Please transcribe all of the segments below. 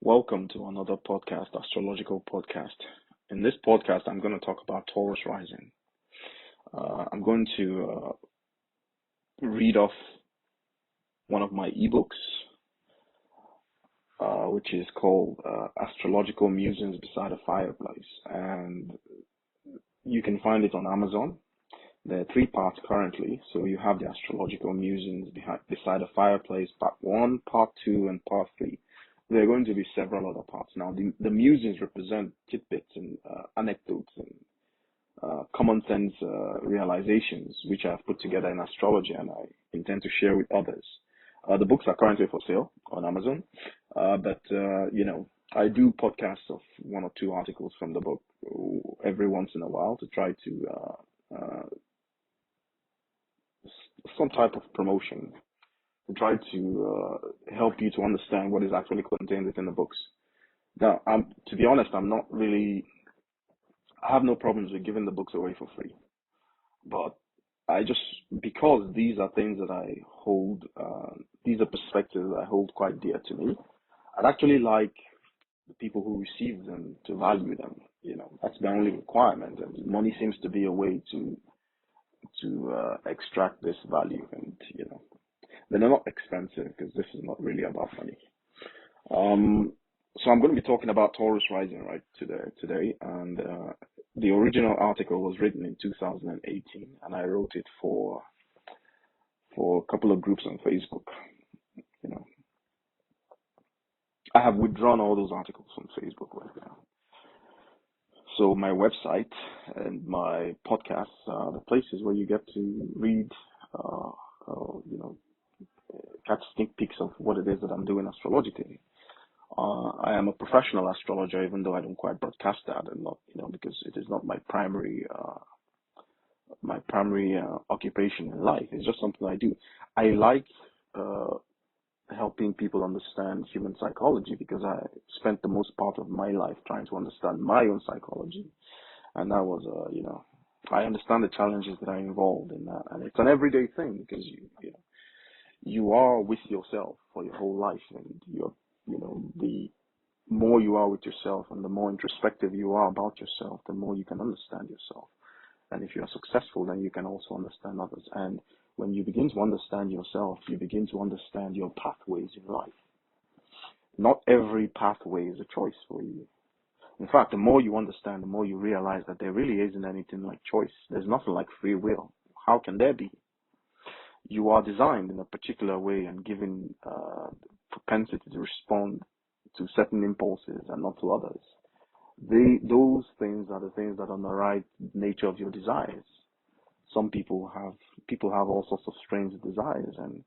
Welcome to another podcast, Astrological podcast. In this podcast, I'm going to talk about Taurus Rising. I'm going to read off one of my ebooks, which is called Astrological Musings Beside a Fireplace. And you can find it on Amazon. There are 3 parts currently. So you have the Astrological Musings Beside a Fireplace, part 1, part 2, and part 3. There are going to be several other parts. Now, the musings represent tidbits and anecdotes and common sense realizations, which I've put together in astrology and I intend to share with others. The books are currently for sale on Amazon, but I do podcasts of 1 or 2 articles from the book every once in a while to try to some type of promotion, to try to help you to understand what is actually contained within the books. Now, to be honest, I have no problems with giving the books away for free. But because these are things that I hold, these are perspectives that I hold quite dear to me, I'd actually like the people who receive them to value them. That's the only requirement. And money seems to be a way to extract this value. And, they're not expensive because this is not really about money. So I'm going to be talking about Taurus Rising right today, and the original article was written in 2018, and I wrote it for a couple of groups on Facebook. I have withdrawn all those articles from Facebook right now. So my website and my podcasts are the places where you get to read, catch sneak peeks of what it is that I'm doing astrologically. I am a professional astrologer, even though I don't quite broadcast that, and not, because it is not my primary occupation in life. It's just something I do. I like helping people understand human psychology because I spent the most part of my life trying to understand my own psychology, and that was, I understand the challenges that are involved in that, and it's an everyday thing because you are with yourself for your whole life, and the more you are with yourself and the more introspective you are about yourself, the more you can understand yourself. And if you are successful, then you can also understand others. And when you begin to understand yourself, you begin to understand your pathways in life. Not every pathway is a choice for you. In fact, the more you understand, the more you realize that there really isn't anything like choice. There's nothing like free will. How can there be? You are designed in a particular way and given propensity to respond to certain impulses and not to others. Those things are the things that underwrite the nature of your desires. Some people have all sorts of strange desires, and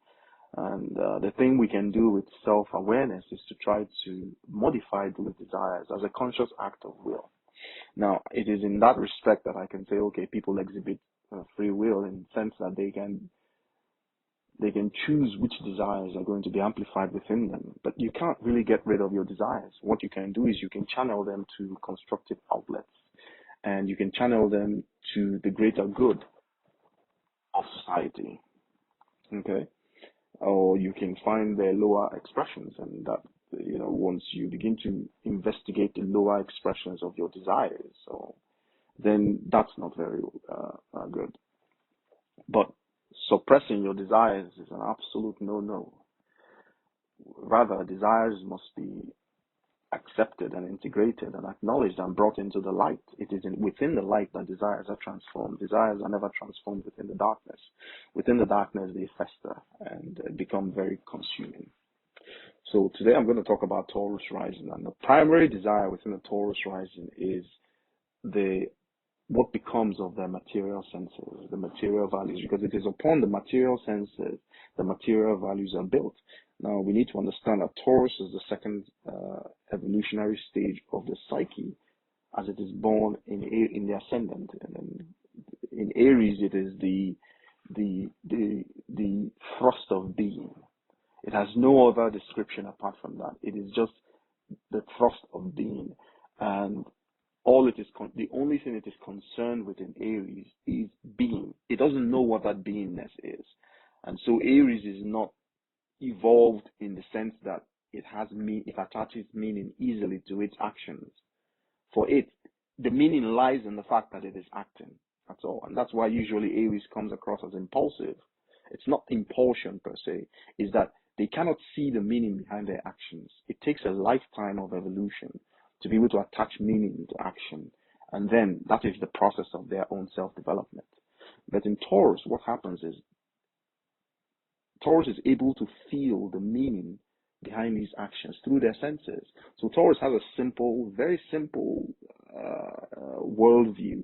the thing we can do with self-awareness is to try to modify those desires as a conscious act of will. Now, it is in that respect that I can say, okay, people exhibit free will in the sense that they can choose which desires are going to be amplified within them, but you can't really get rid of your desires. What you can do is you can channel them to constructive outlets, and you can channel them to the greater good of society, okay? Or you can find their lower expressions, and that, once you begin to investigate the lower expressions of your desires, then that's not very good. But suppressing your desires is an absolute no-no. Rather, desires must be accepted and integrated and acknowledged and brought into the light. It is within the light that desires are transformed. Desires are never transformed within the darkness. Within the darkness, they fester and become very consuming. So today I'm going to talk about Taurus Rising, and the primary desire within the Taurus Rising is what becomes of their material senses, the material values, because it is upon the material senses the material values are built. Now, we need to understand that Taurus is the second evolutionary stage of the psyche, as it is born in the ascendant. And then in Aries, it is the thrust of being. It has no other description apart from that. It is just the thrust of being, and the only thing it is concerned with in Aries is being. It doesn't know what that beingness is. And so Aries is not evolved in the sense that it attaches meaning easily to its actions. For it, the meaning lies in the fact that it is acting. That's all. And that's why usually Aries comes across as impulsive. It's not impulsion per se, is that they cannot see the meaning behind their actions. It takes a lifetime of evolution to be able to attach meaning to action. And then that is the process of their own self-development. But in Taurus, what happens is Taurus is able to feel the meaning behind these actions through their senses. So Taurus has a simple, very simple worldview.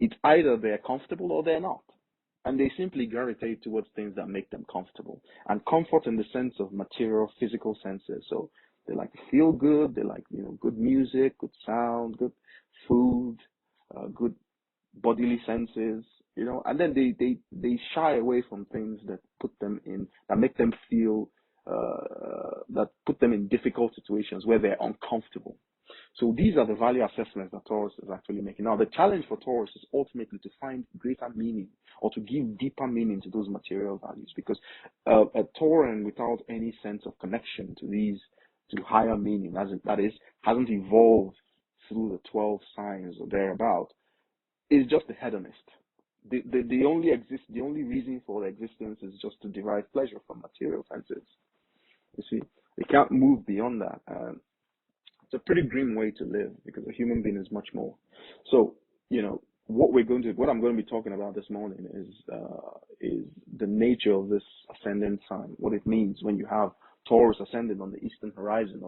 It's either they're comfortable or they're not. And they simply gravitate towards things that make them comfortable. And comfort in the sense of material, physical senses. So they like to feel good. They like, good music, good sound, good food, good bodily senses, and then they shy away from things that make them feel, that put them in difficult situations where they're uncomfortable. So these are the value assessments that Taurus is actually making. Now, the challenge for Taurus is ultimately to find greater meaning or to give deeper meaning to those material values, because a Taurean without any sense of connection to higher meaning, that is, hasn't evolved through the 12 signs or thereabout, is just a hedonist. The only reason for their existence is just to derive pleasure from material senses. You see, they can't move beyond that. It's a pretty grim way to live, because a human being is much more. So, what I'm going to be talking about this morning is the nature of this ascendant sign, what it means when you have Taurus ascending on the eastern horizon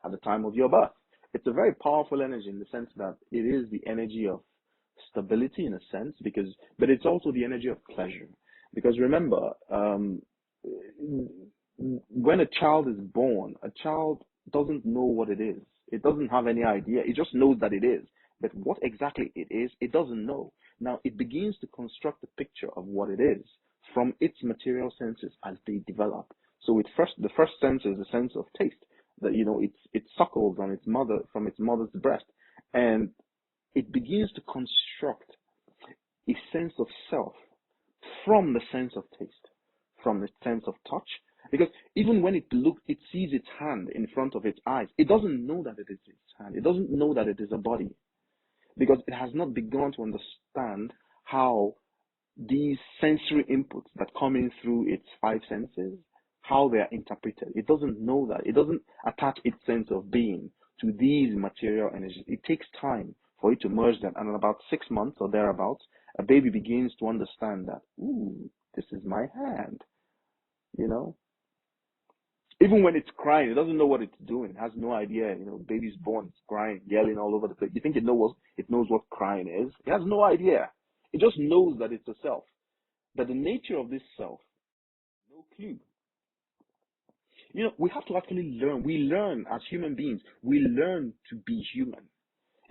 at the time of your birth. It's a very powerful energy in the sense that it is the energy of stability in a sense, but it's also the energy of pleasure. Because remember, when a child is born, a child doesn't know what it is. It doesn't have any idea. It just knows that it is. But what exactly it is, it doesn't know. Now, it begins to construct a picture of what it is from its material senses as they develop. So the first sense is the sense of taste. That it suckles on from its mother's breast, and it begins to construct a sense of self from the sense of taste, from the sense of touch. Because even when it sees its hand in front of its eyes, it doesn't know that it is its hand. It doesn't know that it is a body, because it has not begun to understand how these sensory inputs that come in through its five senses, how they are interpreted. It doesn't know that. It doesn't attach its sense of being to these material energies. It takes time for it to merge them. And in about 6 months or thereabouts, a baby begins to understand that, ooh, this is my hand. Even when it's crying, it doesn't know what it's doing. It has no idea. Baby's born, it's crying, yelling all over the place. You think it knows what crying is? It has no idea. It just knows that it's a self. But the nature of this self, no clue. We have to actually learn. We learn as human beings. We learn to be human,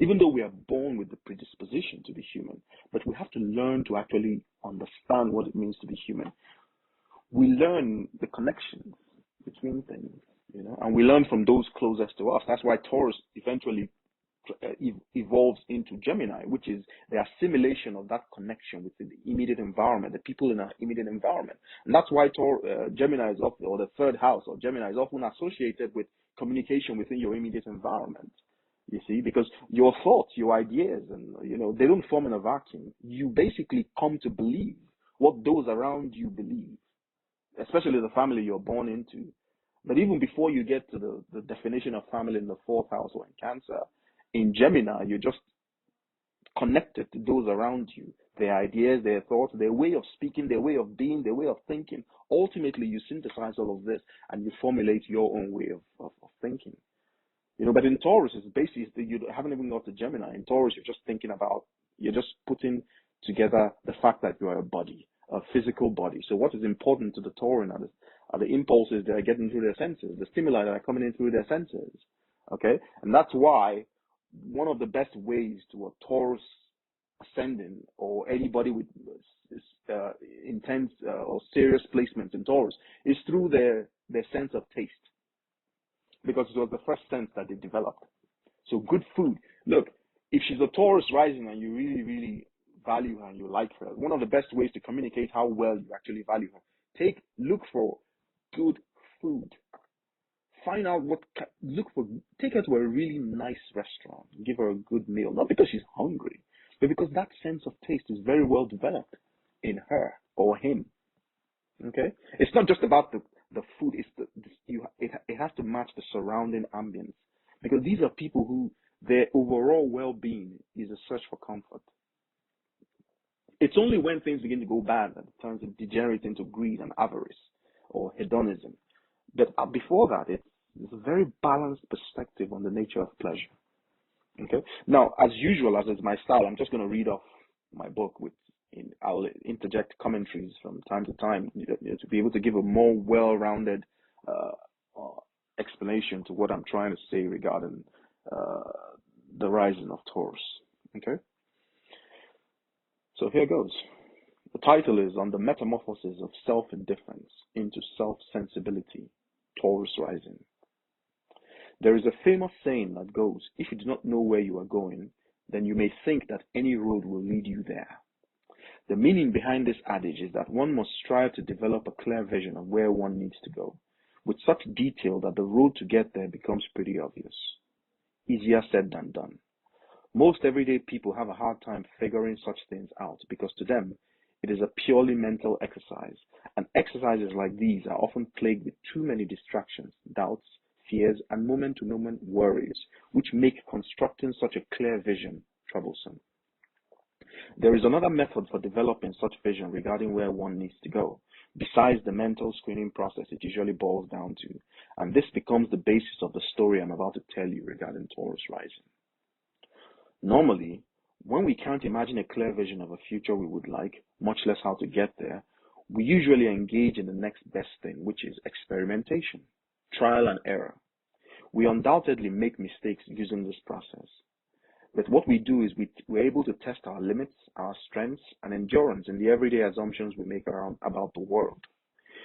even though we are born with the predisposition to be human. But we have to learn to actually understand what it means to be human. We learn the connections between things, and we learn from those closest to us. That's why Taurus eventually evolves into Gemini, which is the assimilation of that connection with the immediate environment, the people in our immediate environment. And that's why Gemini is often, or the third house, or Gemini is often associated with communication within your immediate environment. You see, because your thoughts, your ideas, and they don't form in a vacuum. You basically come to believe what those around you believe, especially the family you're born into. But even before you get to the definition of family in the fourth house or in Cancer, in Gemini, you're just connected to those around you, their ideas, their thoughts, their way of speaking, their way of being, their way of thinking. Ultimately, you synthesize all of this and you formulate your own way of thinking. But in Taurus, it's basically, you haven't even got to Gemini. In Taurus, you're just putting together the fact that you are a body, a physical body. So what is important to the Taurean are the impulses that are getting through their senses, the stimuli that are coming in through their senses. Okay? And that's why one of the best ways to a Taurus ascending, or anybody with intense or serious placements in Taurus, is through their sense of taste. Because it was the first sense that they developed. So good food. Look, if she's a Taurus rising and you really, really value her and you like her, one of the best ways to communicate how well you actually value her, look for good food. Find out take her to a really nice restaurant, give her a good meal, not because she's hungry, but because that sense of taste is very well developed in her or him. Okay, it's not just about the food. It has to match the surrounding ambience, because these are people who their overall well-being is a search for comfort. It's only when things begin to go bad that it turns to degenerate into greed and avarice or hedonism. But before that, it's a very balanced perspective on the nature of pleasure. Okay. Now, as usual, as is my style, I'm just going to read off my book I'll interject commentaries from time to time, to be able to give a more well-rounded explanation to what I'm trying to say regarding the rising of Taurus. Okay. So here goes. The title is On the Metamorphosis of Self-Indifference into Self-Sensibility, Taurus Rising. There is a famous saying that goes, if you do not know where you are going, then you may think that any road will lead you there. The meaning behind this adage is that one must strive to develop a clear vision of where one needs to go, with such detail that the road to get there becomes pretty obvious. Easier said than done. Most everyday people have a hard time figuring such things out because to them, it is a purely mental exercise, and exercises like these are often plagued with too many distractions, doubts, fears, and moment-to-moment worries, which make constructing such a clear vision troublesome. There is another method for developing such vision regarding where one needs to go, besides the mental screening process it usually boils down to, and this becomes the basis of the story I'm about to tell you regarding Taurus Rising. Normally, when we can't imagine a clear vision of a future we would like, much less how to get there, we usually engage in the next best thing, which is experimentation, trial and error. We undoubtedly make mistakes using this process. But what we do is we're able to test our limits, our strengths, and endurance in the everyday assumptions we make about the world.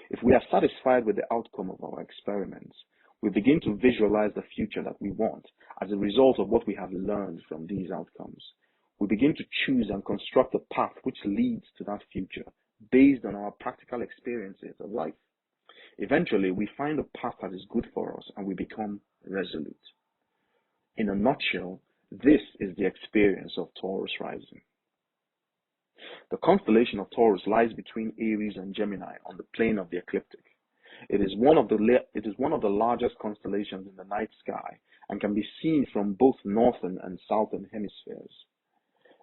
If we are satisfied with the outcome of our experiments, we begin to visualize the future that we want as a result of what we have learned from these outcomes. We begin to choose and construct a path which leads to that future based on our practical experiences of life. Eventually, we find a path that is good for us and we become resolute. In a nutshell, this is the experience of Taurus Rising. The constellation of Taurus lies between Aries and Gemini on the plane of the ecliptic. It is one of the largest constellations in the night sky and can be seen from both northern and southern hemispheres.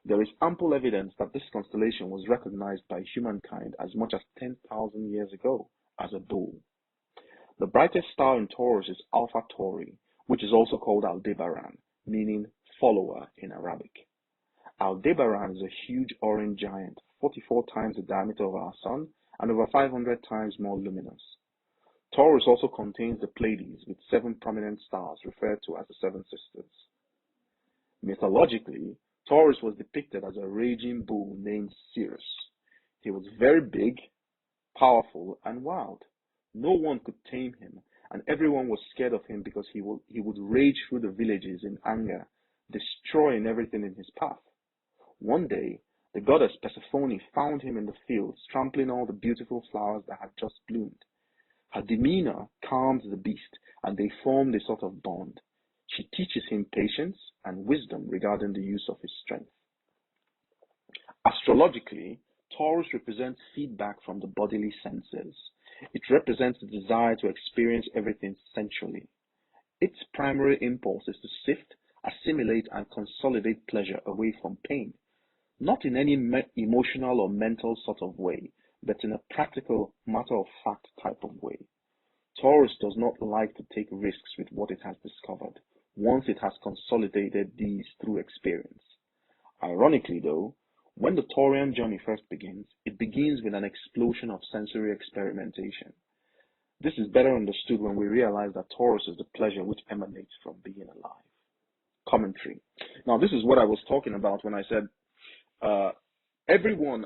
There is ample evidence that this constellation was recognized by humankind as much as 10,000 years ago as a bull. The brightest star in Taurus is Alpha Tauri, which is also called Aldebaran, meaning follower in Arabic. Aldebaran is a huge orange giant, 44 times the diameter of our Sun and over 500 times more luminous. Taurus also contains the Pleiades with 7 prominent stars referred to as the Seven Sisters. Mythologically, Taurus was depicted as a raging bull named Cirrus. He was very big, powerful, and wild. No one could tame him, and everyone was scared of him because he would rage through the villages in anger, destroying everything in his path. One day, the goddess Persephone found him in the fields, trampling all the beautiful flowers that had just bloomed. Her demeanor calmed the beast, and they formed a sort of bond. She teaches him patience and wisdom regarding the use of his strength. Astrologically, Taurus represents feedback from the bodily senses. It represents the desire to experience everything sensually. Its primary impulse is to sift, assimilate, and consolidate pleasure away from pain, not in any emotional or mental sort of way, but in a practical, matter-of-fact type of way. Taurus does not like to take risks with what it has discovered, once it has consolidated these through experience. Ironically, though, when the Taurean journey first begins, it begins with an explosion of sensory experimentation. This is better understood when we realize that Taurus is the pleasure which emanates from being alive. Commentary. Now, this is what I was talking about when I said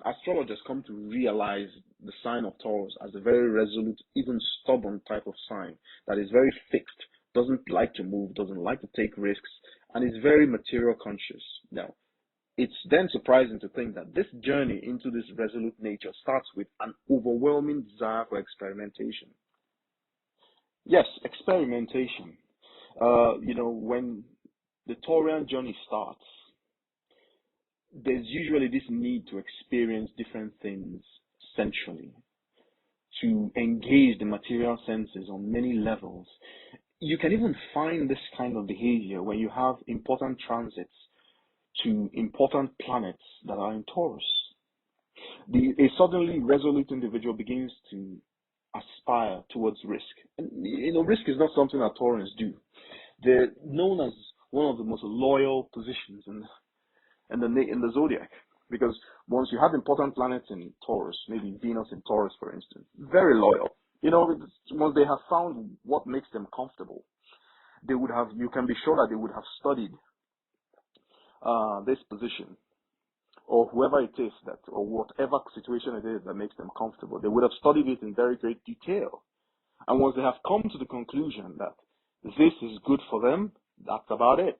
astrologers come to realize the sign of Taurus as a very resolute, even stubborn type of sign that is very fixed, doesn't like to move, doesn't like to take risks, and is very material conscious. Now, it's then surprising to think that this journey into this resolute nature starts with an overwhelming desire for experimentation. Yes, experimentation. When the Taurean journey starts, there's usually this need to experience different things sensually, to engage the material senses on many levels. You can even find this kind of behavior when you have important transits to important planets that are in Taurus. A suddenly resolute individual begins to aspire towards risk. And, risk is not something that Taurans do. They're known as one of the most loyal positions in the zodiac, because once you have important planets in Taurus, maybe Venus in Taurus, for instance, very loyal. Once they have found what makes them comfortable, you can be sure that they would have studied this position, or whoever it is or whatever situation it is that makes them comfortable. They would have studied it in very great detail. And once they have come to the conclusion that this is good for them, that's about it.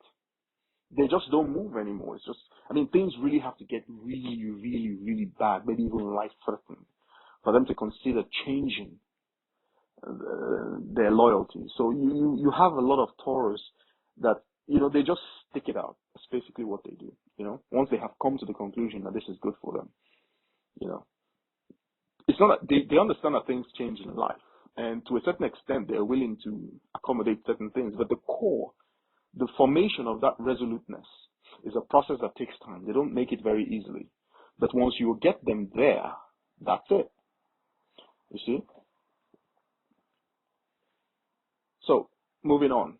They just don't move anymore. It's just, things really have to get really, really, really bad, maybe even life-threatening, for them to consider changing their loyalty. So you have a lot of Taurus that, they just stick it out. That's basically what they do. Once they have come to the conclusion that this is good for them, it's not that they understand that things change in life. And to a certain extent, they're willing to accommodate certain things. But the formation of that resoluteness is a process that takes time. They don't make it very easily. But once you get them there, that's it. You see? So, moving on.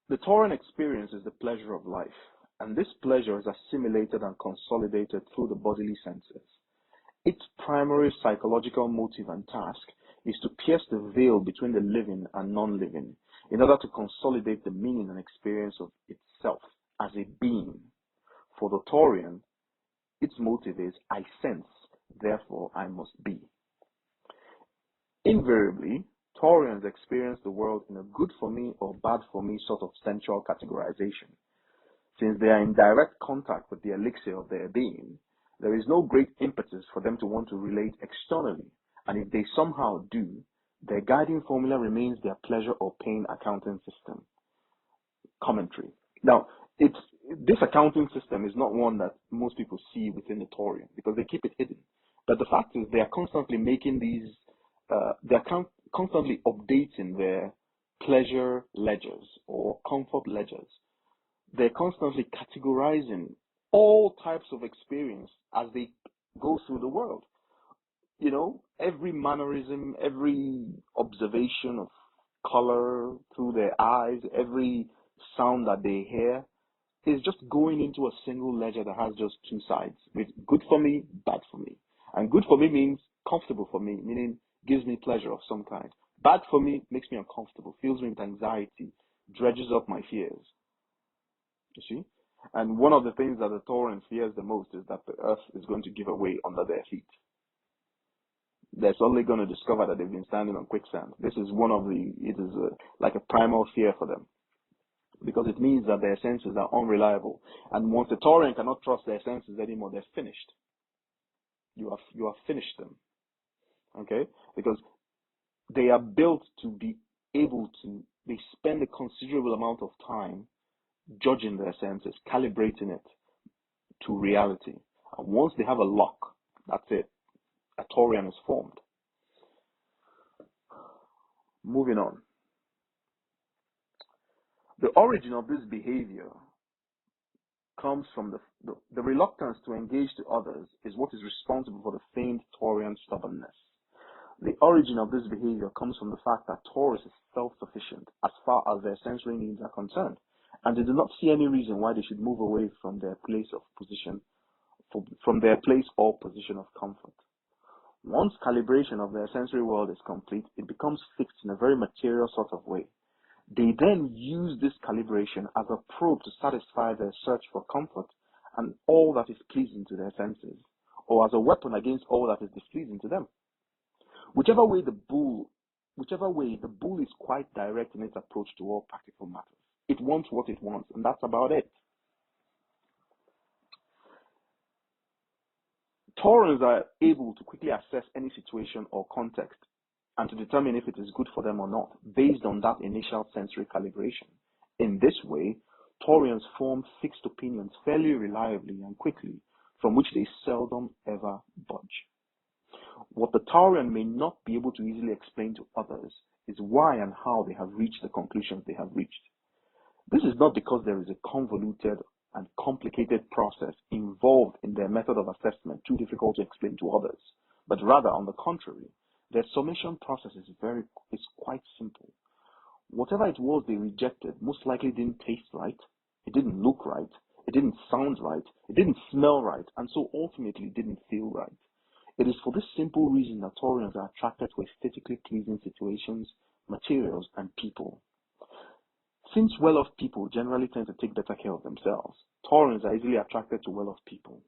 The Taurean experience is the pleasure of life. And this pleasure is assimilated and consolidated through the bodily senses. Its primary psychological motive and task is to pierce the veil between the living and non-living in order to consolidate the meaning and experience of itself as a being. For the Taurean, its motive is, I sense, therefore I must be. Invariably, Taureans experience the world in a good for me or bad for me sort of sensual categorization. Since they are in direct contact with the elixir of their being, there is no great impetus for them to want to relate externally, and if they somehow do, their guiding formula remains their pleasure or pain accounting system. Commentary. Now, this accounting system is not one that most people see within the Taurian because they keep it hidden. But the fact is, they are constantly making these, constantly updating their pleasure ledgers or comfort ledgers. They're constantly categorizing all types of experience as they go through the world. Every mannerism, every observation of color through their eyes, every sound that they hear is just going into a single ledger that has just two sides, with good for me, bad for me. And good for me means comfortable for me, meaning gives me pleasure of some kind. Bad for me makes me uncomfortable, fills me with anxiety, dredges up my fears. You see? And one of the things that the Taurean fears the most is that the earth is going to give away under their feet. They're suddenly going to discover that they've been standing on quicksand. This is like a primal fear for them, because it means that their senses are unreliable. And once the Taurean cannot trust their senses anymore, they're finished. You have finished them. Okay? Because they are built to be able to, they spend a considerable amount of time judging their senses, calibrating it to reality. And once they have a lock, that's it. A Taurian is formed. Moving on. The origin of this behavior comes from the reluctance to engage to others is what is responsible for the famed Taurian stubbornness. The origin of this behavior comes from the fact that Taurus is self-sufficient as far as their sensory needs are concerned, and they do not see any reason why they should move away from their place or position of comfort. Once calibration of their sensory world is complete, it becomes fixed in a very material sort of way. They then use this calibration as a probe to satisfy their search for comfort and all that is pleasing to their senses, or as a weapon against all that is displeasing to them. Whichever way, the bull is quite direct in its approach to all practical matters. It wants what it wants, and that's about it. Taurans are able to quickly assess any situation or context and to determine if it is good for them or not, based on that initial sensory calibration. In this way, Taureans form fixed opinions fairly reliably and quickly, from which they seldom ever budge. What the Taurian may not be able to easily explain to others is why and how they have reached the conclusions they have reached. This is not because there is a convoluted and complicated process involved in their method of assessment too difficult to explain to others, but rather, on the contrary, their summation process is quite simple. Whatever it was they rejected most likely didn't taste right, it didn't look right, it didn't sound right, it didn't smell right, and so ultimately didn't feel right. It is for this simple reason that Taureans are attracted to aesthetically pleasing situations, materials, and people. Since well-off people generally tend to take better care of themselves, Taureans are easily attracted to well-off people.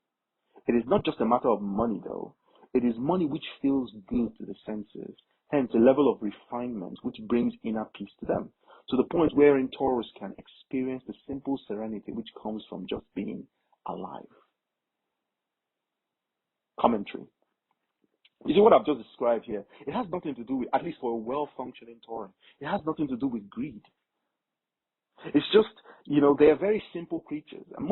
It is not just a matter of money, though. It is money which feels good to the senses, hence a level of refinement which brings inner peace to them, to the point wherein Taurus can experience the simple serenity which comes from just being alive. Commentary. You see what I've just described here? It has nothing to do with, at least for a well-functioning Tauran, it has nothing to do with greed. It's just, they are very simple creatures. And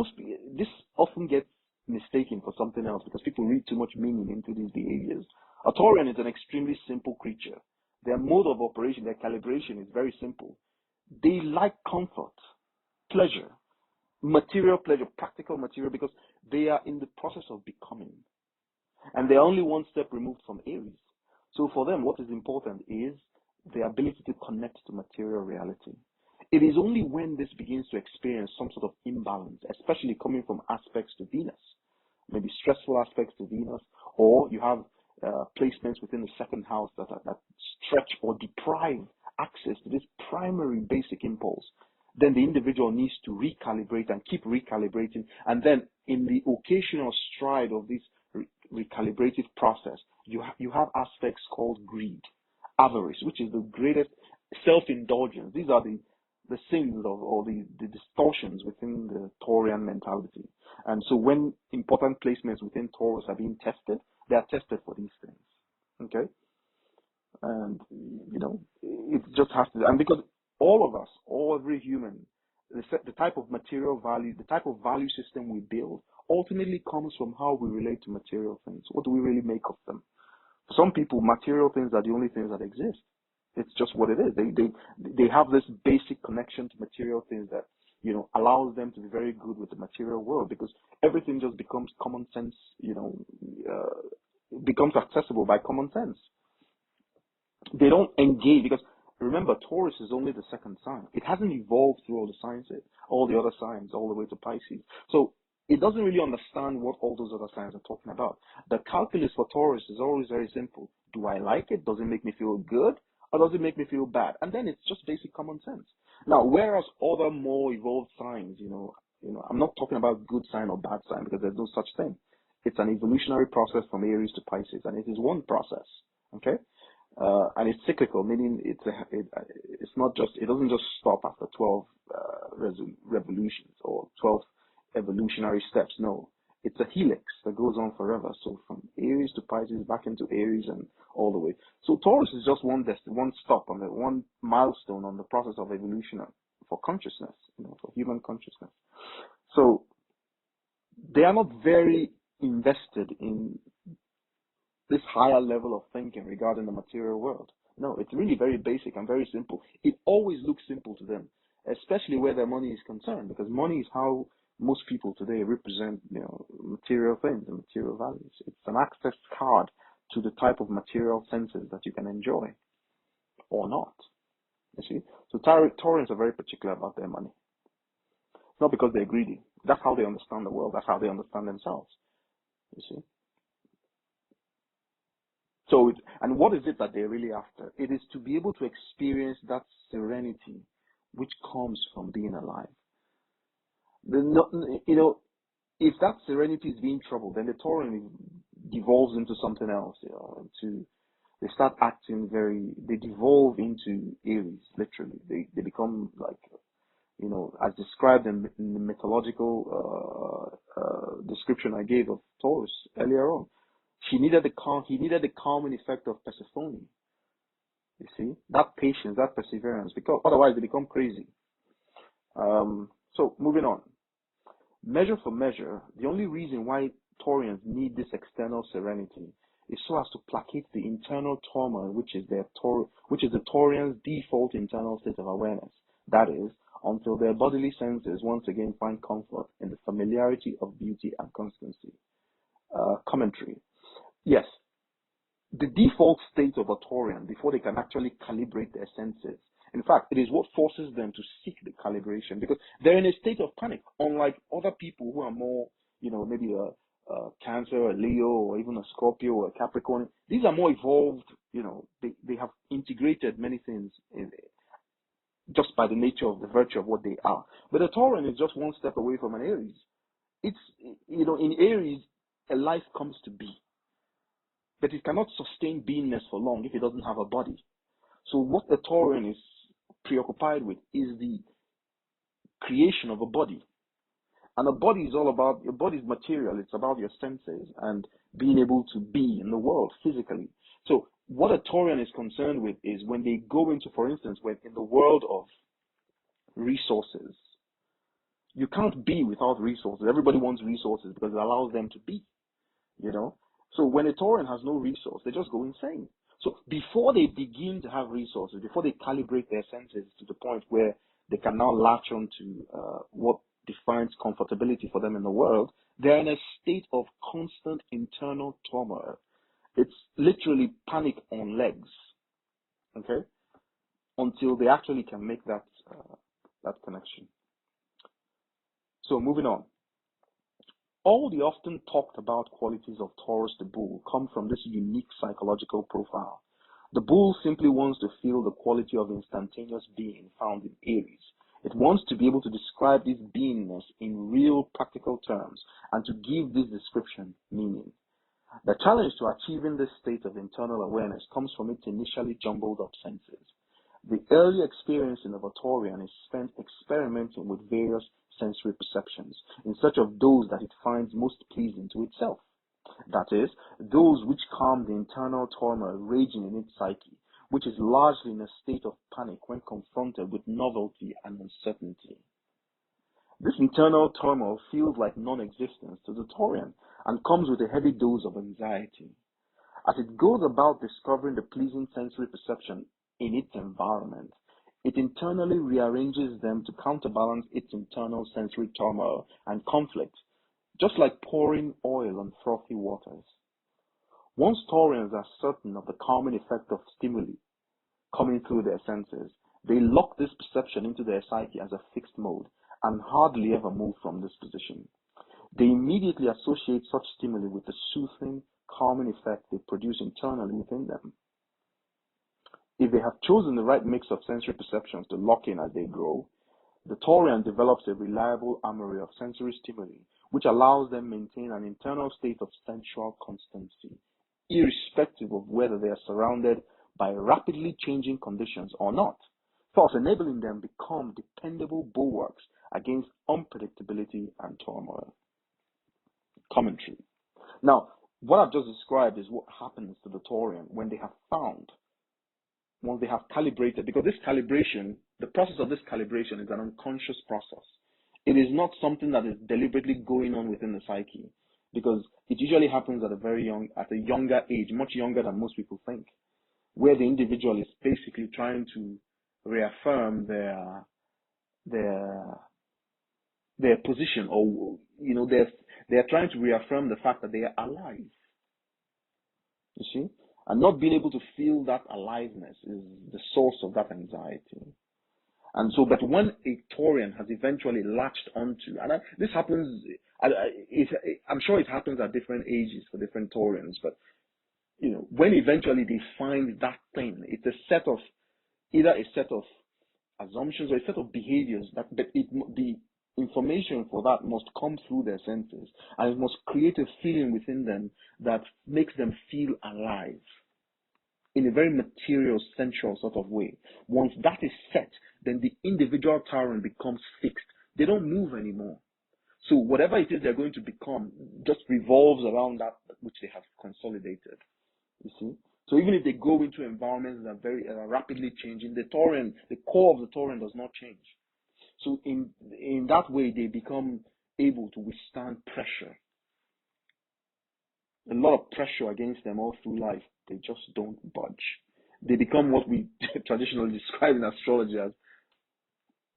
this often gets mistaken for something else because people read too much meaning into these behaviors. A Taurean is an extremely simple creature. Their mode of operation, their calibration is very simple. They like comfort, pleasure, material pleasure, practical material, because they are in the process of becoming. And they're only one step removed from Aries. So for them, what is important is the ability to connect to material reality. It is only when this begins to experience some sort of imbalance, especially coming from aspects to Venus, maybe stressful aspects to Venus, or you have placements within the second house that stretch or deprive access to this primary basic impulse, then the individual needs to recalibrate and keep recalibrating. And then in the occasional stride of this recalibrated process, you have aspects called greed, avarice, which is the greatest, self-indulgence. These are the sins or the distortions within the Taurean mentality. And so when important placements within Taurus are being tested, they are tested for these things. Okay? And, it just has to, and because all of us, every human, the type of material value, the type of value system we build ultimately comes from how we relate to material things. What do we really make of them? For some people, material things are the only things that exist. It's just what it is. They have this basic connection to material things that, allows them to be very good with the material world, because everything just becomes common sense, becomes accessible by common sense. They don't engage because, remember, Taurus is only the second sign. It hasn't evolved through all the other signs, all the way to Pisces. So it doesn't really understand what all those other signs are talking about. The calculus for Taurus is always very simple. Do I like it? Does it make me feel good? Or does it make me feel bad? And then it's just basic common sense. Now, whereas other more evolved signs, I'm not talking about good sign or bad sign, because there's no such thing. It's an evolutionary process from Aries to Pisces, and it is one process. Okay? And it's cyclical, meaning it doesn't just stop after 12 revolutions or 12 evolutionary steps. No, it's a helix that goes on forever. So from Aries to Pisces, back into Aries, and all the way. So Taurus is just one stop on one milestone on the process of evolution for consciousness, for human consciousness. So they are not very invested in this higher level of thinking regarding the material world. No, it's really very basic and very simple. It always looks simple to them, especially where their money is concerned, because money is how most people today represent, material things and material values. It's an access card to the type of material senses that you can enjoy or not. You see? So Taurians are very particular about their money. It's not because they're greedy. That's how they understand the world. That's how they understand themselves. You see? So, and what is it that they're really after? It is to be able to experience that serenity which comes from being alive. If that serenity is being troubled, then the Taurean devolves into something else. They start acting they devolve into Aries, literally. They become like, as described in the mythological description I gave of Taurus earlier on. He needed the calming effect of Persephone. You see, that patience, that perseverance, because otherwise they become crazy. So moving on. Measure for measure, the only reason why Taureans need this external serenity is so as to placate the internal turmoil, which is the Taurians' default internal state of awareness. That is, until their bodily senses once again find comfort in the familiarity of beauty and constancy. Commentary. Yes, the default state of a Taurian before they can actually calibrate their senses. In fact, it is what forces them to seek the calibration because they're in a state of panic, unlike other people who are more, maybe a Cancer, a Leo, or even a Scorpio or a Capricorn. These are more evolved, they have integrated many things just by the nature of the virtue of what they are. But a Taurian is just one step away from an Aries. It's, in Aries, a life comes to be. But it cannot sustain beingness for long if it doesn't have a body. So what the Taurian is preoccupied with is the creation of a body. And a body is all about, your body is material, it's about your senses and being able to be in the world physically. So what a Taurian is concerned with is when they go into, for instance, when in the world of resources, you can't be without resources. Everybody wants resources because it allows them to be, So when a Taurian has no resource, they just go insane. So before they begin to have resources, before they calibrate their senses to the point where they can now latch on to what defines comfortability for them in the world, they're in a state of constant internal turmoil. It's literally panic on legs, okay, until they actually can make that connection. So moving on. All the often talked about qualities of Taurus the bull come from this unique psychological profile. The bull simply wants to feel the quality of instantaneous being found in Aries. It wants to be able to describe this beingness in real practical terms and to give this description meaning. The challenge to achieving this state of internal awareness comes from its initially jumbled up senses. The early experiencing of a Taurian is spent experimenting with various sensory perceptions in search of those that it finds most pleasing to itself. That is, those which calm the internal turmoil raging in its psyche, which is largely in a state of panic when confronted with novelty and uncertainty. This internal turmoil feels like non-existence to the Taurian and comes with a heavy dose of anxiety. As it goes about discovering the pleasing sensory perception in its environment, it internally rearranges them to counterbalance its internal sensory turmoil and conflict, just like pouring oil on frothy waters. Once Taurians are certain of the calming effect of stimuli coming through their senses, they lock this perception into their psyche as a fixed mode and hardly ever move from this position. They immediately associate such stimuli with the soothing, calming effect they produce internally within them. If they have chosen the right mix of sensory perceptions to lock in as they grow, the Taurian develops a reliable armory of sensory stimuli, which allows them maintain an internal state of sensual constancy, irrespective of whether they are surrounded by rapidly changing conditions or not, thus enabling them to become dependable bulwarks against unpredictability and turmoil. Commentary. Now, what I've just described is what happens to the Taurian when they have found, once they have calibrated, because this calibration, the process of this calibration is an unconscious process. It is not something that is deliberately going on within the psyche, because it usually happens at a younger age, much younger than most people think, where the individual is basically trying to reaffirm their position, or they're trying to reaffirm the fact that they are alive. You see? And not being able to feel that aliveness is the source of that anxiety. And so, but when a Taurian has eventually latched onto, and this happens, I'm sure it happens at different ages for different Taurians, but, when eventually they find that thing, it's either a set of assumptions or a set of behaviors but the information for that must come through their senses, and it must create a feeling within them that makes them feel alive in a very material, sensual sort of way. Once that is set, then the individual Taurian becomes fixed. They don't move anymore. So whatever it is they're going to become just revolves around that which they have consolidated. You see? So even if they go into environments that are very rapidly changing, the core of the Taurean does not change. So in that way, they become able to withstand pressure. A lot of pressure against them all through life. They just don't budge. They become what we traditionally describe in astrology as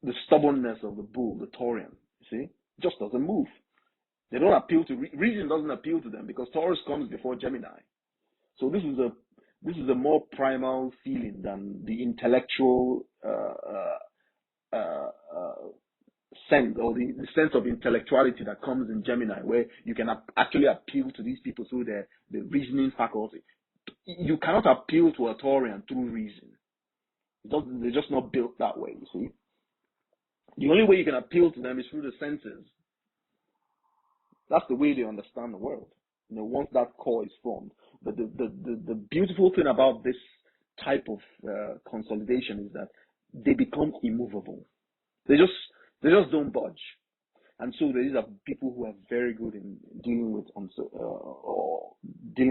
the stubbornness of the bull, the Taurean. You see, it just doesn't move. They don't appeal to reason. Doesn't appeal to them because Taurus comes before Gemini. So this is a more primal feeling than the intellectual sense, or the sense of intellectuality that comes in Gemini, where you can actually appeal to these people through the reasoning faculty. You cannot appeal to a Taurian through reason. They're just not built that way, you see. The only way you can appeal to them is through the senses. That's the way they understand the world. Once that core is formed. But the beautiful thing about this type of consolidation is that they become immovable. They just don't budge. And so these are people who are very good in dealing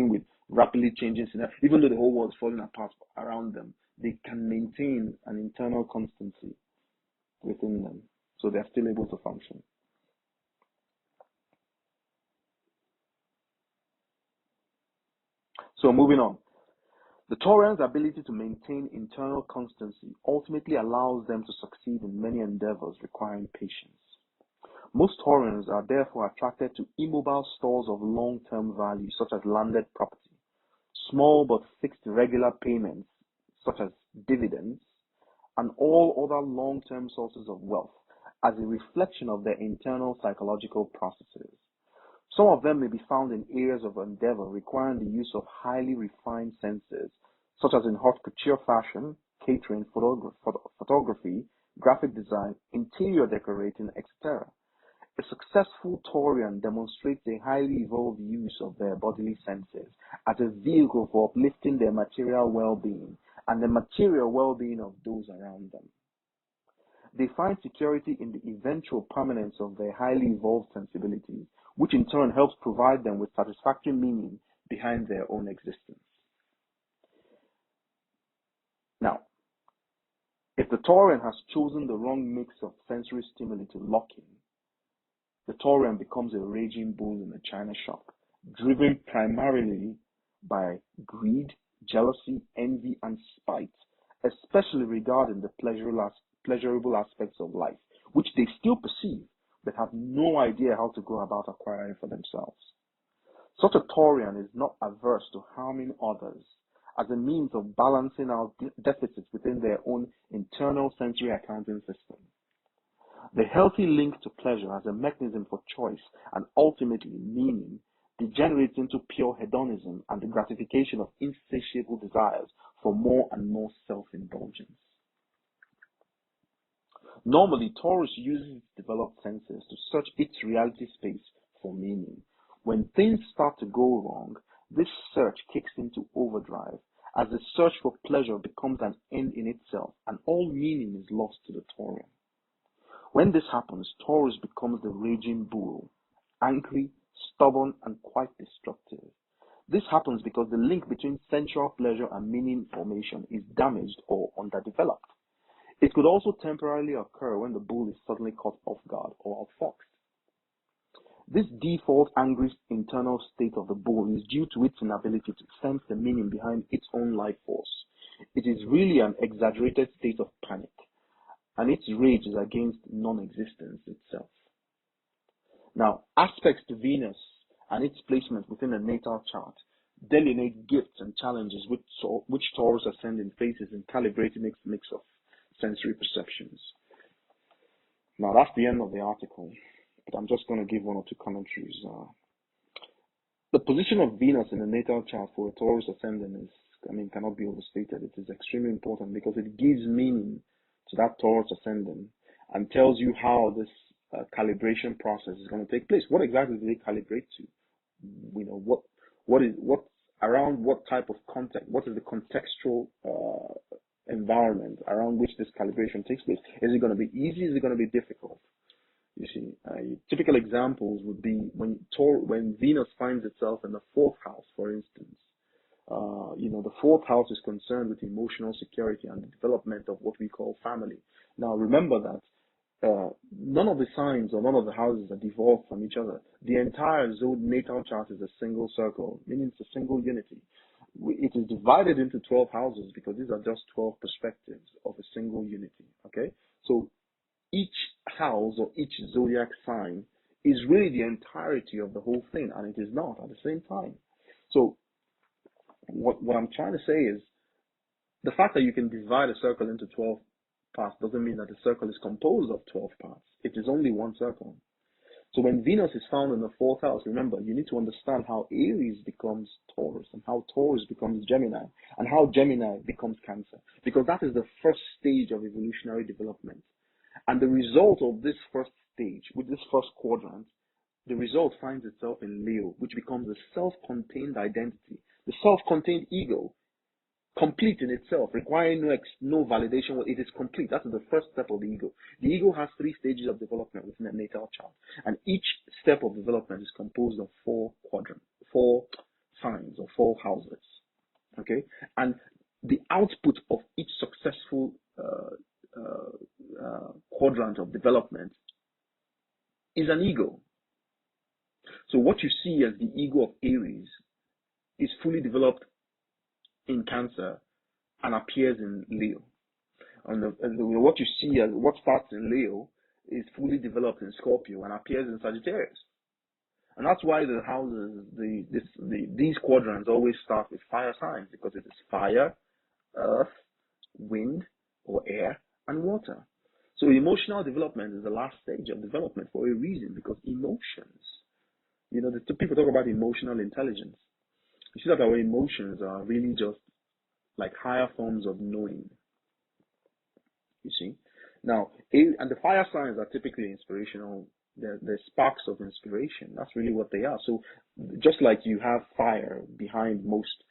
with rapidly changing scenarios. Even though the whole world is falling apart around them, they can maintain an internal constancy within them. So they're still able to function. So moving on. The Taurean's ability to maintain internal constancy ultimately allows them to succeed in many endeavors requiring patience. Most Taureans are therefore attracted to immobile stores of long-term value, such as landed property, small but fixed regular payments, such as dividends, and all other long-term sources of wealth as a reflection of their internal psychological processes. Some of them may be found in areas of endeavor requiring the use of highly refined senses, such as in haute couture fashion, catering, photography, graphic design, interior decorating, etc. A successful Taurean demonstrates a highly evolved use of their bodily senses as a vehicle for uplifting their material well-being and the material well-being of those around them. They find security in the eventual permanence of their highly evolved sensibilities, which in turn helps provide them with satisfactory meaning behind their own existence. Now, if the Taurean has chosen the wrong mix of sensory stimuli to lock in, the Taurean becomes a raging bull in a china shop, driven primarily by greed, jealousy, envy, and spite, especially regarding the pleasurable aspects of life, which they still perceive, but have no idea how to go about acquiring for themselves. Such a Taurean is not averse to harming others as a means of balancing out deficits within their own internal sensory accounting system. The healthy link to pleasure as a mechanism for choice and ultimately meaning degenerates into pure hedonism and the gratification of insatiable desires for more and more self-indulgence. Normally, Taurus uses its developed senses to search its reality space for meaning. When things start to go wrong, this search kicks into overdrive as the search for pleasure becomes an end in itself and all meaning is lost to the Taurian. When this happens, Taurus becomes the raging bull, angry, stubborn, and quite destructive. This happens because the link between sensual pleasure and meaning formation is damaged or underdeveloped. It could also temporarily occur when the bull is suddenly caught off guard or outfoxed. This default angry internal state of the bull is due to its inability to sense the meaning behind its own life force. It is really an exaggerated state of panic, and its rage is against non-existence itself. Now, aspects to Venus and its placement within a natal chart delineate gifts and challenges which Taurus ascendant faces in calibrating its mix of sensory perceptions. Now, that's the end of the article, but I'm just going to give one or two commentaries. The position of Venus in the natal chart for a Taurus ascendant cannot be overstated. It is extremely important because it gives meaning to that Taurus ascendant and tells you how this calibration process is going to take place. What exactly do they calibrate to? Around what type of context? What is the contextual environment around which this calibration takes place? Is it going to be easy? Is it going to be difficult? You see, typical examples would be when Venus finds itself in the fourth house, for instance. The fourth house is concerned with emotional security and the development of what we call family. Now, remember that none of the signs or none of the houses are divorced from each other. The entire zone natal chart is a single circle, meaning it's a single unity. It is divided into 12 houses because these are just 12 perspectives of a single unity. Okay, so each house or each zodiac sign is really the entirety of the whole thing, and it is not at the same time. So what I'm trying to say is the fact that you can divide a circle into 12 parts doesn't mean that the circle is composed of 12 parts. It is only one circle. So when Venus is found in the fourth house, remember, you need to understand how Aries becomes Taurus and how Taurus becomes Gemini and how Gemini becomes Cancer, because that is the first stage of evolutionary development. And the result of this first stage, with this first quadrant, the result finds itself in Leo, which becomes a self-contained identity, the self-contained ego, complete in itself, requiring no validation. It is complete. That is the first step of the ego. The ego has 3 stages of development within a natal chart, and each step of development is composed of 4 quadrants, 4 signs or 4 houses. Okay, and the output of each successful quadrant of development is an ego. So what you see as the ego of Aries is fully developed in Cancer and appears in Leo. And what you see as what starts in Leo is fully developed in Scorpio and appears in Sagittarius. And that's why the houses, these quadrants always start with fire signs, because it is fire, earth, wind, or air, and water. So emotional development is the last stage of development for a reason, because emotions, the people talk about emotional intelligence. You see that our emotions are really just like higher forms of knowing. You see? Now, and the fire signs are typically inspirational. They're sparks of inspiration. That's really what they are. So just like you have fire behind most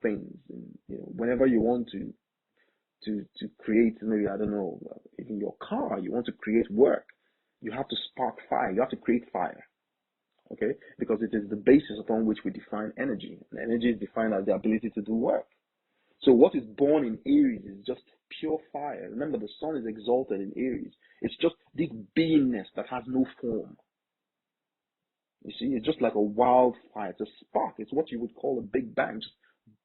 things, and, whenever you want to create, maybe, I don't know, even your car, you want to create work, you have to spark fire. You have to create fire. Okay, because it is the basis upon which we define energy. And energy is defined as the ability to do work. So what is born in Aries is just pure fire. Remember, the sun is exalted in Aries. It's just this beingness that has no form. You see, it's just like a wildfire. It's a spark. It's what you would call a big bang. Just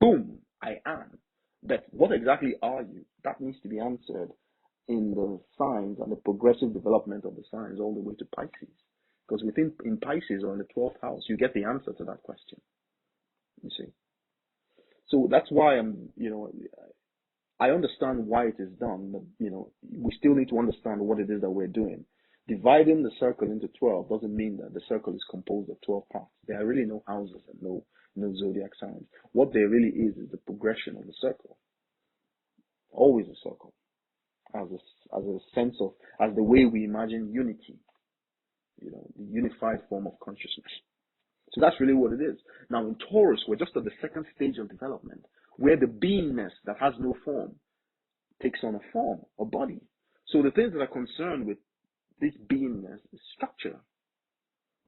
boom, I am. But what exactly are you? That needs to be answered in the signs and the progressive development of the signs all the way to Pisces. Because in Pisces or in the 12th house, you get the answer to that question. You see. So that's why I understand why it is done, but we still need to understand what it is that we're doing. Dividing the circle into 12 doesn't mean that the circle is composed of 12 parts. There are really no houses and no zodiac signs. What there really is the progression of the circle. Always a circle, as a sense of, as the way we imagine unity. The unified form of consciousness. So that's really what it is. Now in Taurus, we're just at the second stage of development, where the beingness that has no form takes on a form, a body. So the things that are concerned with this beingness is structure.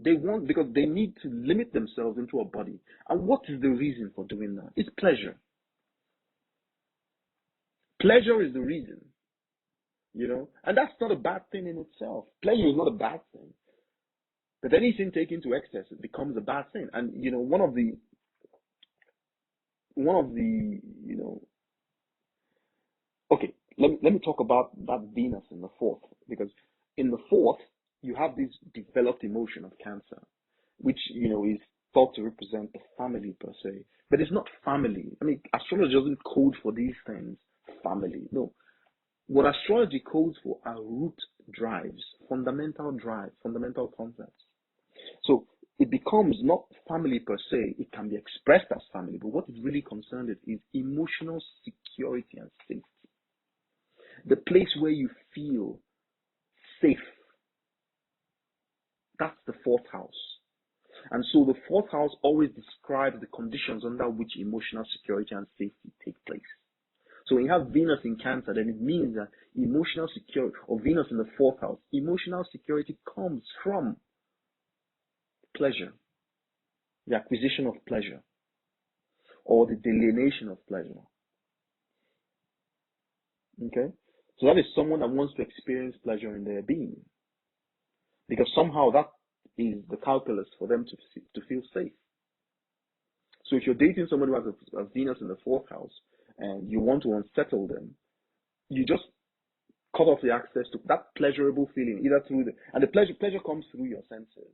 Because they need to limit themselves into a body. And what is the reason for doing that? It's pleasure. Pleasure is the reason. And that's not a bad thing in itself. Pleasure is not a bad thing. But anything taken to excess, it becomes a bad thing. And one of the okay, let me talk about that Venus in the fourth, because in the fourth you have this developed emotion of Cancer, which is thought to represent the family per se, but it's not family. I mean, astrology doesn't code for these things. Family, no. What astrology codes for are root drives, fundamental concepts. So it becomes not family per se. It can be expressed as family, but what is really concerned is emotional security and safety. The place where you feel safe. That's the fourth house. And so the fourth house always describes the conditions under which emotional security and safety take place. So when you have Venus in Cancer, then it means that emotional security, or Venus in the fourth house, emotional security comes from pleasure, the acquisition of pleasure. or the delineation of pleasure. Okay? So that is someone that wants to experience pleasure in their being. Because somehow that is the calculus for them to feel safe. So if you're dating somebody who has a Venus in the 4th house and you want to unsettle them, you just cut off the access to that pleasurable feeling, either through and the pleasure comes through your senses.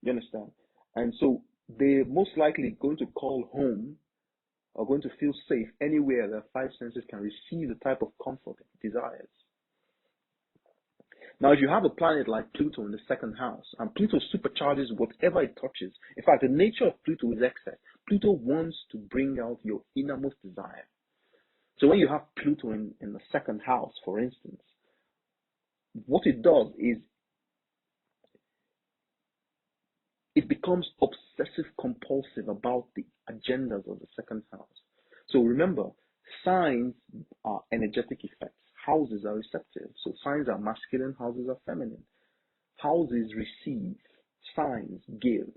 You understand? And so they're most likely going to call home or going to feel safe anywhere their 5 senses can receive the type of comfort it desires. Now, if you have a planet like Pluto in the 2nd house, and Pluto supercharges whatever it touches. In fact, the nature of Pluto is excess. Pluto wants to bring out your innermost desire. So when you have Pluto in the 2nd house, for instance, what it does is it becomes obsessive compulsive about the agendas of the 2nd house. So remember, signs are energetic effects. Houses are receptive. So signs are masculine, houses are feminine. Houses receive, signs give.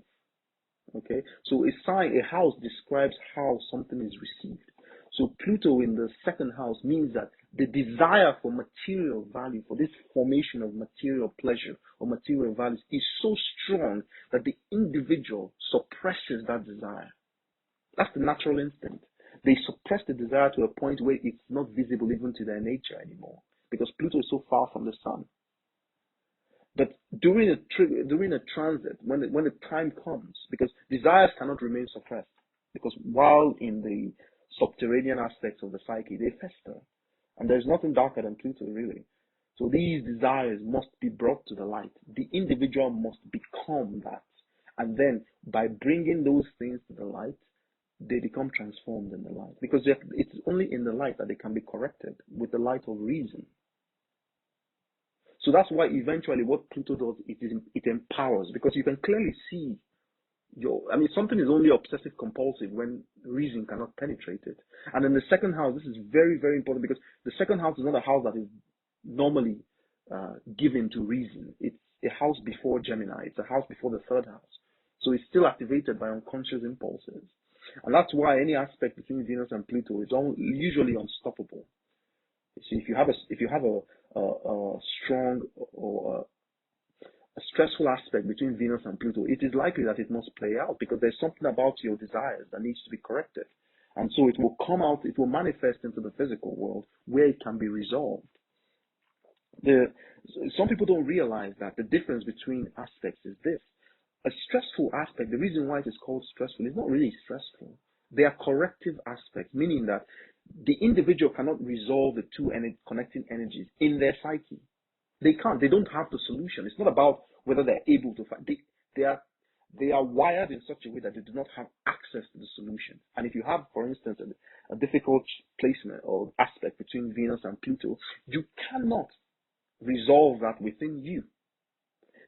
Okay? So a house describes how something is received. So Pluto in the 2nd house means that the desire for material value, for this formation of material pleasure or material values is so strong that the individual suppresses that desire. That's the natural instinct. They suppress the desire to a point where it's not visible even to their nature anymore, because Pluto is so far from the sun. But during a transit, when the time comes, because desires cannot remain suppressed, because while in the subterranean aspects of the psyche, they fester, and there's nothing darker than Pluto, really. So these desires must be brought to the light. The individual must become that, and then by bringing those things to the light, they become transformed in the light, because it's only in the light that they can be corrected with the light of reason. So that's why eventually what Pluto does, it empowers, because you can clearly see something is only obsessive compulsive when reason cannot penetrate it. And in the 2nd house, this is very, very important, because the 2nd house is not a house that is normally given to reason. It's a house before Gemini. It's a house before the 3rd house. So it's still activated by unconscious impulses. And that's why any aspect between Venus and Pluto is usually unstoppable. See, if you have a strong or a stressful aspect between Venus and Pluto, it is likely that it must play out, because there's something about your desires that needs to be corrected. And so it will come out, it will manifest into the physical world where it can be resolved. Some people don't realize that the difference between aspects is this. A stressful aspect, the reason why it is called stressful, is not really stressful. They are corrective aspects, meaning that the individual cannot resolve the two connecting energies in their psyche. They can't. They don't have the solution. It's not about whether they're able to find. They are wired in such a way that they do not have access to the solution. And if you have, for instance, a difficult placement or aspect between Venus and Pluto, you cannot resolve that within you.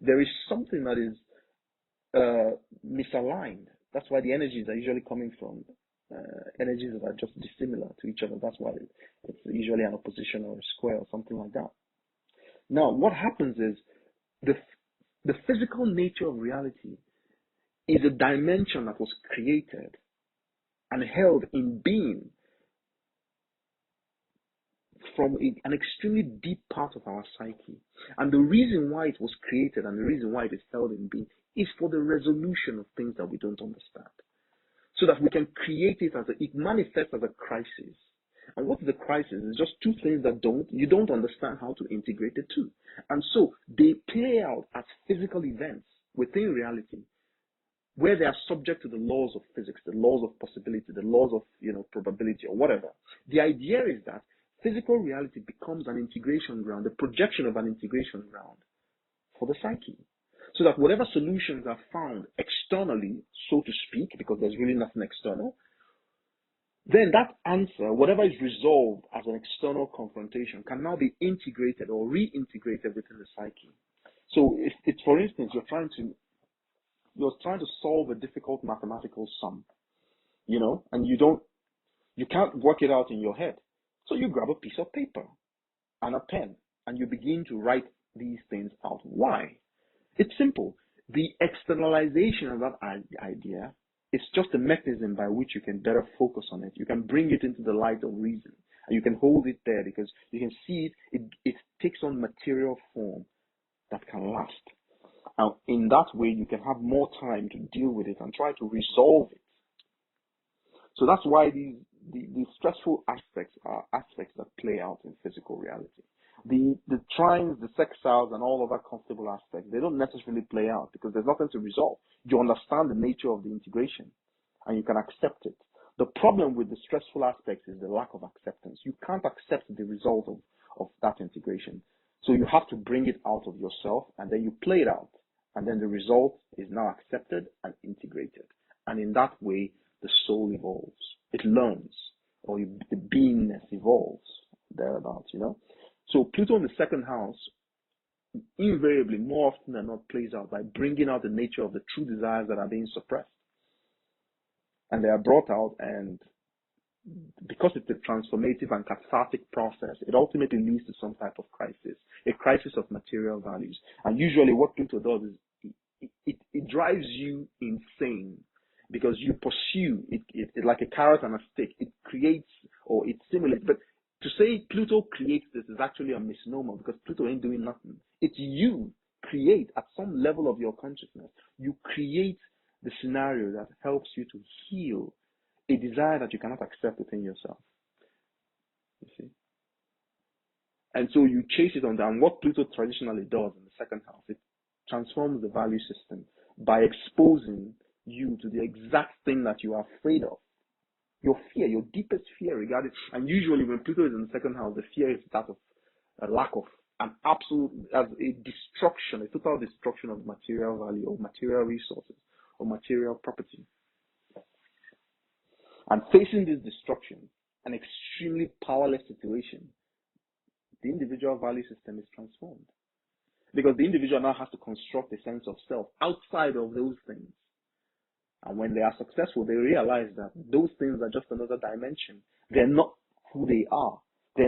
There is something that is misaligned. That's why the energies are usually coming from energies that are just dissimilar to each other. That's why it's usually an opposition or a square or something like that. Now, what happens is the physical nature of reality is a dimension that was created and held in being from an extremely deep part of our psyche. And the reason why it was created and the reason why it is held in being is for the resolution of things that we don't understand. So that we can create it it manifests as a crisis. And what is the crisis? It's just two things that you don't understand how to integrate the two. And so they play out as physical events within reality, where they are subject to the laws of physics, the laws of possibility, the laws of probability or whatever. The idea is that physical reality becomes an integration ground, the projection of an integration ground for the psyche. So that whatever solutions are found externally, so to speak, because there's really nothing external, then that answer, whatever is resolved as an external confrontation, can now be integrated or reintegrated within the psyche. So if it's, for instance, you're trying to solve a difficult mathematical sum, and you can't work it out in your head. So you grab a piece of paper and a pen and you begin to write these things out. Why? It's simple. The externalization of that idea It's just a mechanism by which you can better focus on it. You can bring it into the light of reason, and you can hold it there because you can see it takes on material form that can last. And in that way, you can have more time to deal with it and try to resolve it. So that's why these stressful aspects are aspects that play out in physical reality. The trines, the sextiles, and all other comfortable aspects, they don't necessarily play out because there's nothing to resolve. You understand the nature of the integration and you can accept it. The problem with the stressful aspects is the lack of acceptance. You can't accept the result of that integration. So you have to bring it out of yourself and then you play it out. And then the result is now accepted and integrated. And in that way, the soul evolves. It learns, or the beingness evolves thereabouts, you know. So Pluto in the second house, invariably, more often than not, plays out by bringing out the nature of the true desires that are being suppressed. And they are brought out, and because it's a transformative and cathartic process, it ultimately leads to some type of crisis, a crisis of material values. And usually what Pluto does is it drives you insane because you pursue it like a carrot and a stick. It creates or it simulates. But to say Pluto creates this is actually a misnomer because Pluto ain't doing nothing. It's you create at some level of your consciousness. You create the scenario that helps you to heal a desire that you cannot accept within yourself. You see? And so you chase it on that. And what Pluto traditionally does in the second house, it transforms the value system by exposing you to the exact thing that you are afraid of. Your fear, your deepest fear regarding, and usually when Pluto is in the second house, the fear is that of a lack of an absolute, as a destruction, a total destruction of material value or material resources or material property. And facing this destruction, an extremely powerless situation, the individual value system is transformed. Because the individual now has to construct a sense of self outside of those things. And when they are successful, they realize that those things are just another dimension. They're not who they are. They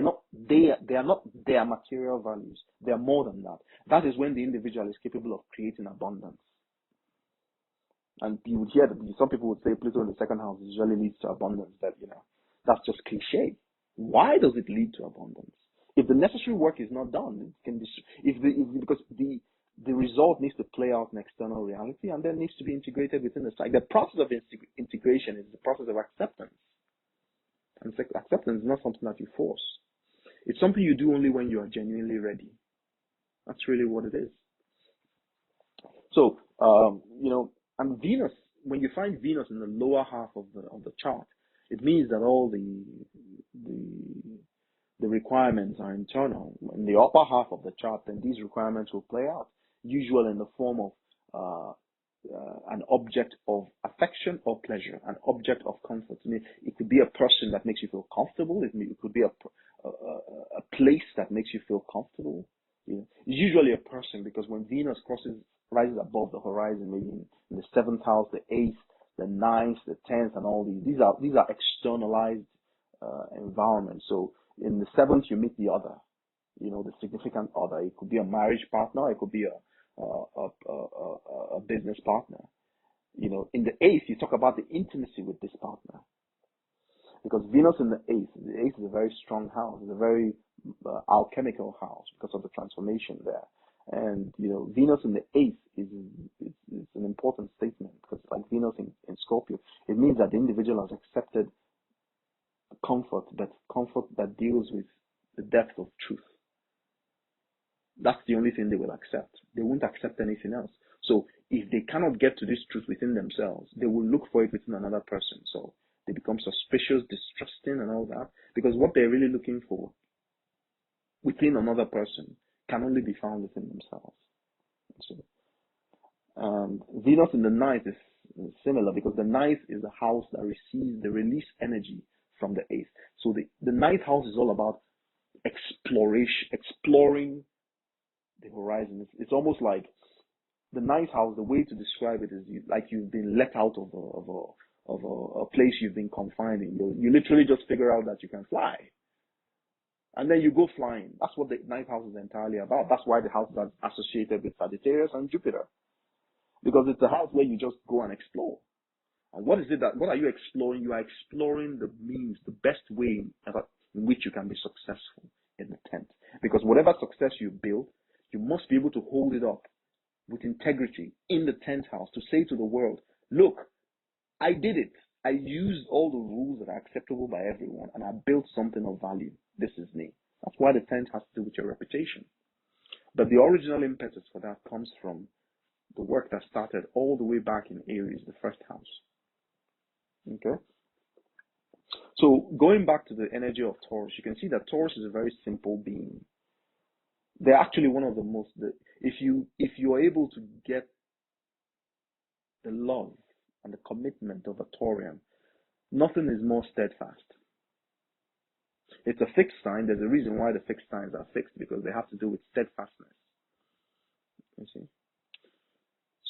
are not their material values. They are more than that. That is when the individual is capable of creating abundance. And you would hear that some people would say Pluto in the second house usually leads to abundance. That, you know, that's just cliche. Why does it lead to abundance? If the necessary work is not done, it can be, because the result needs to play out in external reality and then needs to be integrated within the psyche. The process of integration is the process of acceptance. And acceptance is not something that you force. It's something you do only when you are genuinely ready. That's really what it is. So, you know, and Venus, when you find Venus in the lower half of the chart, it means that all the requirements are internal. In the upper half of the chart, then these requirements will play out, usually in the form of an object of affection or pleasure, an object of comfort. I mean, it could be a person that makes you feel comfortable. It could be a place that makes you feel comfortable. You know, it's usually a person, because when Venus rises above the horizon, maybe in the 7th house, the 8th, the 9th, the 10th, and all these are externalized environments. So in the 7th, you meet the other, you know, the significant other. It could be a marriage partner. It could be a business partner. You know, in the 8th, you talk about the intimacy with this partner. Because Venus in the 8th is a very strong house. It's a very alchemical house because of the transformation there. And, you know, Venus in the 8th is an important statement, because like Venus in Scorpio, it means that the individual has accepted comfort that deals with the depth of truth. That's the only thing they will accept. They won't accept anything else. So if they cannot get to this truth within themselves, they will look for it within another person. So they become suspicious, distrusting, and all that, because what they're really looking for within another person can only be found within themselves. So, Venus in the 9th is similar, because the 9th is the house that receives the release energy from the 8th. So the 9th house is all about exploring the horizon. It's almost like the 9th house. The way to describe it is like you've been let out of a place you've been confined in. You literally just figure out that you can fly, and then you go flying. That's what the 9th house is entirely about. That's why the house is associated with Sagittarius and Jupiter, because it's a house where you just go and explore. And what is it what are you exploring? You are exploring the means, the best way in which you can be successful in the 10th. Because whatever success you build, you must be able to hold it up with integrity in the 10th house to say to the world, look, I did it. I used all the rules that are acceptable by everyone and I built something of value. This is me. That's why the 10th has to do with your reputation. But the original impetus for that comes from the work that started all the way back in Aries, the first house. Okay? So going back to the energy of Taurus, you can see that Taurus is a very simple being. They're actually one of the most, if you are able to get the love and the commitment of a Taurean, nothing is more steadfast. It's a fixed sign. There's a reason why the fixed signs are fixed, because they have to do with steadfastness. You see?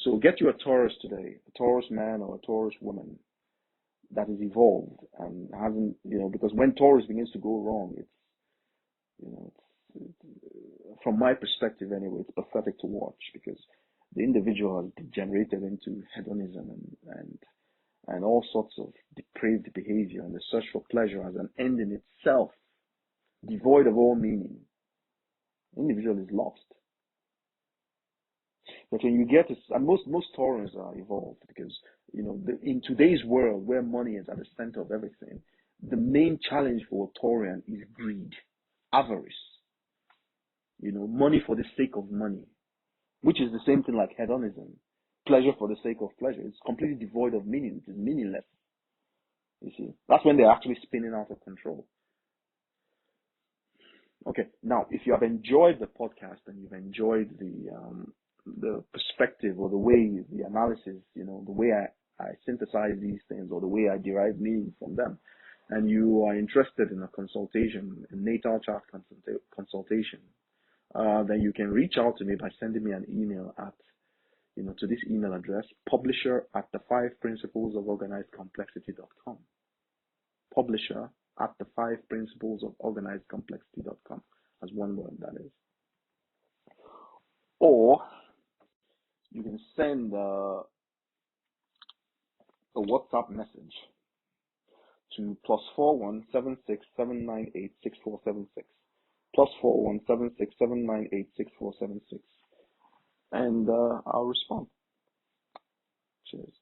So get you a Taurus today, a Taurus man or a Taurus woman that is evolved and hasn't, because when Taurus begins to go wrong, from my perspective anyway, it's pathetic to watch, because the individual has degenerated into hedonism and all sorts of depraved behavior, and the search for pleasure as an end in itself, devoid of all meaning. The individual is lost. But when you get to, and most Taurans are evolved, because in today's world where money is at the center of everything, the main challenge for a Taurian is greed, avarice. Money for the sake of money, which is the same thing like hedonism, pleasure for the sake of pleasure. It's completely devoid of meaning. It is meaningless. You see, that's when they're actually spinning out of control. Okay, now if you have enjoyed the podcast and you've enjoyed the perspective or the way, the analysis, the way I synthesize these things or the way I derive meaning from them, and you are interested in a consultation, a natal chart consultation, then you can reach out to me by sending me an email at, to this email address, publisher@the5principlesoforganizedcomplexity.com. Publisher@the5principlesoforganizedcomplexity.com, as one word, that is. Or you can send a WhatsApp message to +4176798646, +4176798646, and I'll respond. Cheers.